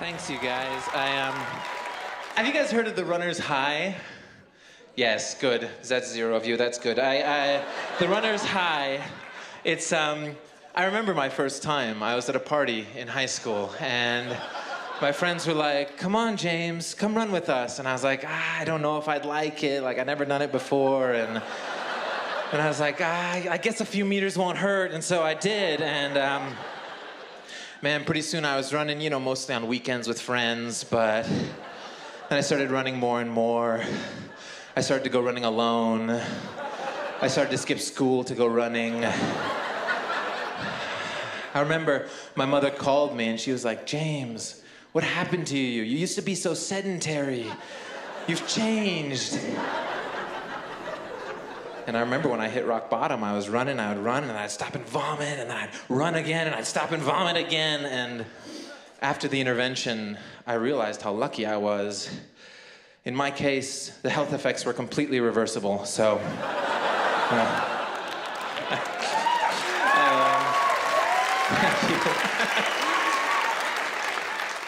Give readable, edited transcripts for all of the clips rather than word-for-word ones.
Thanks, you guys. Have you guys heard of the runner's high? Yes, good. That's 0 of you. That's good. The runner's high. It's I remember my first time. I was at a party in high school, and my friends were like, "Come on, James, come run with us." And I was like, I don't know if I'd like it. Like, I'd never done it before, and I was like, I guess a few meters won't hurt, and so I did, and man, pretty soon I was running, you know, mostly on weekends with friends, but then I started running more and more. I started to go running alone. I started to skip school to go running. I remember my mother called me and she was like, "James, what happened to you? You used to be so sedentary. You've changed." And I remember when I hit rock bottom, I was running, I would run, and I'd stop and vomit, and then I'd run again, and I'd stop and vomit again. And after the intervention, I realized how lucky I was. In my case, the health effects were completely reversible, so... Thank you.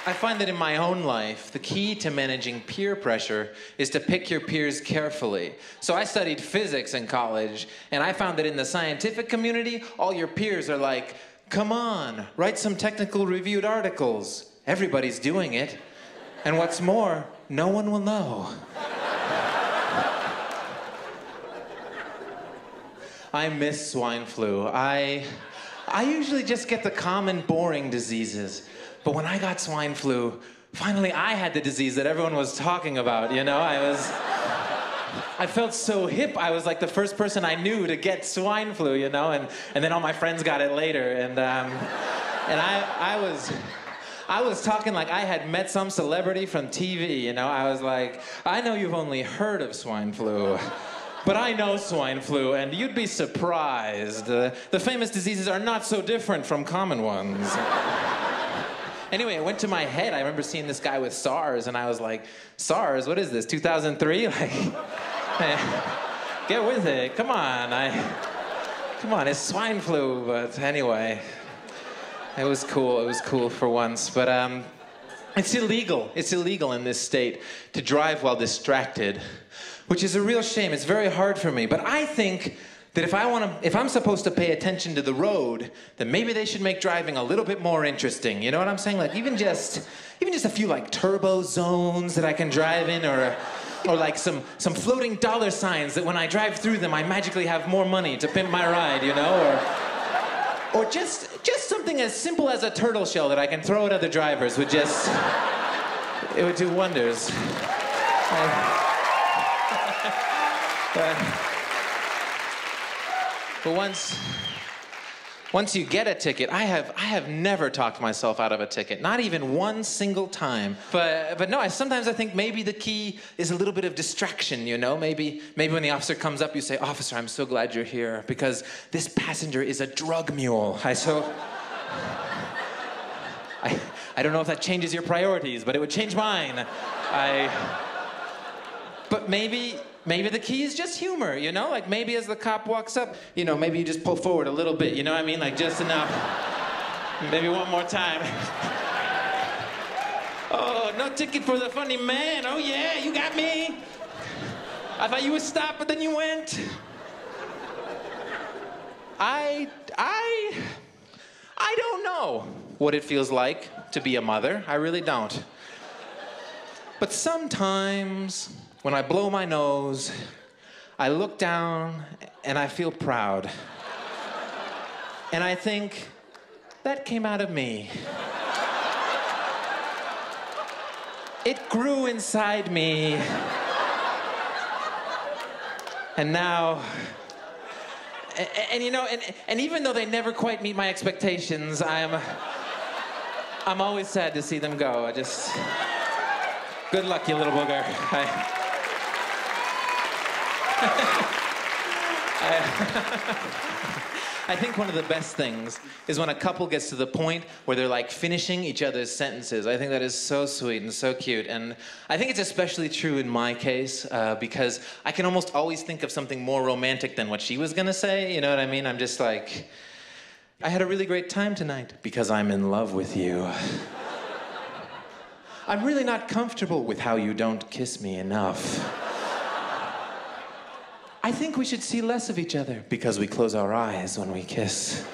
I find that in my own life, the key to managing peer pressure is to pick your peers carefully. So I studied physics in college, and I found that in the scientific community, all your peers are like, "Come on, write some technical reviewed articles. Everybody's doing it. And what's more, no one will know." I miss swine flu. I usually just get the common boring diseases. But when I got swine flu, finally I had the disease that everyone was talking about, you know? I felt so hip. I was like the first person I knew to get swine flu, you know? And then all my friends got it later. And I was talking like I had met some celebrity from TV, you know? I was like, "I know you've only heard of swine flu, but I know swine flu, and you'd be surprised. The famous diseases are not so different from common ones." Anyway, it went to my head. I remember seeing this guy with SARS, and I was like, "SARS? What is this, 2003? Like, get with it. Come on. Come on, it's swine flu." But anyway, it was cool. It was cool for once. But it's illegal. It's illegal in this state to drive while distracted, which is a real shame. It's very hard for me. But I think that if I'm supposed to pay attention to the road, then maybe they should make driving a little bit more interesting. You know what I'm saying? Like even just a few like turbo zones that I can drive in, or like some floating dollar signs that when I drive through them, I magically have more money to pimp my ride, you know? Or just something as simple as a turtle shell that I can throw at other drivers would just, it would do wonders. But once you get a ticket, I have never talked myself out of a ticket, not even one single time. But no, sometimes I think maybe the key is a little bit of distraction, you know? Maybe when the officer comes up, you say, "Officer, I'm so glad you're here because this passenger is a drug mule." I don't know if that changes your priorities, but it would change mine. But maybe the key is just humor, you know? Like maybe as the cop walks up, you know, maybe you just pull forward a little bit, you know what I mean? Like just enough. Maybe one more time. "Oh, no ticket for the funny man. Oh yeah, you got me. I thought you would stop, but then you went." I don't know what it feels like to be a mother. I really don't. But sometimes when I blow my nose, I look down and I feel proud. And I think, that came out of me. It grew inside me. And now, and you know, and even though they never quite meet my expectations, I'm always sad to see them go. Good luck, you little booger. I think one of the best things is when a couple gets to the point where they're like finishing each other's sentences. I think that is so sweet and so cute. And I think it's especially true in my case because I can almost always think of something more romantic than what she was gonna say. You know what I mean? I'm just like, "I had a really great time tonight because I'm in love with you." I'm really not comfortable with how you don't kiss me enough. I think we should see less of each other because we close our eyes when we kiss.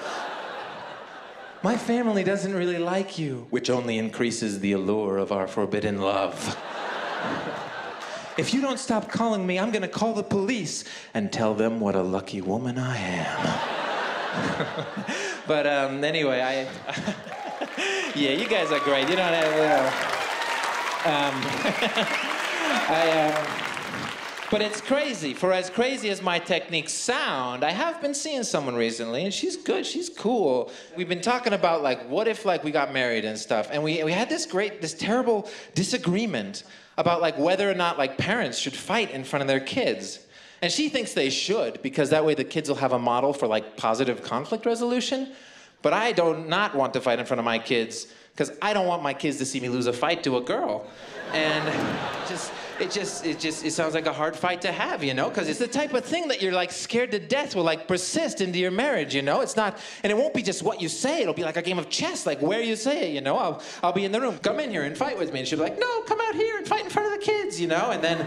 My family doesn't really like you, which only increases the allure of our forbidden love. If you don't stop calling me, I'm gonna call the police and tell them what a lucky woman I am. But anyway, yeah, you guys are great. You don't have, but it's crazy. For as crazy as my techniques sound, I have been seeing someone recently, and she's good, she's cool. We've been talking about, like, what if, like, we got married and stuff, and we had this terrible disagreement about, like, whether or not, like, parents should fight in front of their kids. And she thinks they should, because that way the kids will have a model for, like, positive conflict resolution. But I do not want to fight in front of my kids, because I don't want my kids to see me lose a fight to a girl. And it sounds like a hard fight to have, you know? Because it's the type of thing that you're, like, scared to death will, like, persist into your marriage, you know? It's not, and it won't be just what you say. It'll be like a game of chess, like where you say it, you know? I'll be in the room, come in here and fight with me. And she'll be like, no, come out here and fight in front of the kids, you know? And then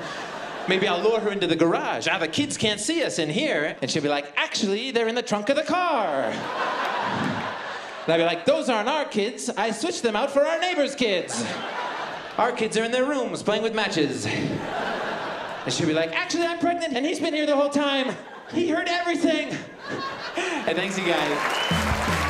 maybe I'll lure her into the garage. The kids can't see us in here. And she'll be like, actually, they're in the trunk of the car. And I'll be like, those aren't our kids. I switched them out for our neighbor's kids. Our kids are in their rooms playing with matches. And she'll be like, actually, I'm pregnant, and he's been here the whole time. He heard everything. And thanks, you guys.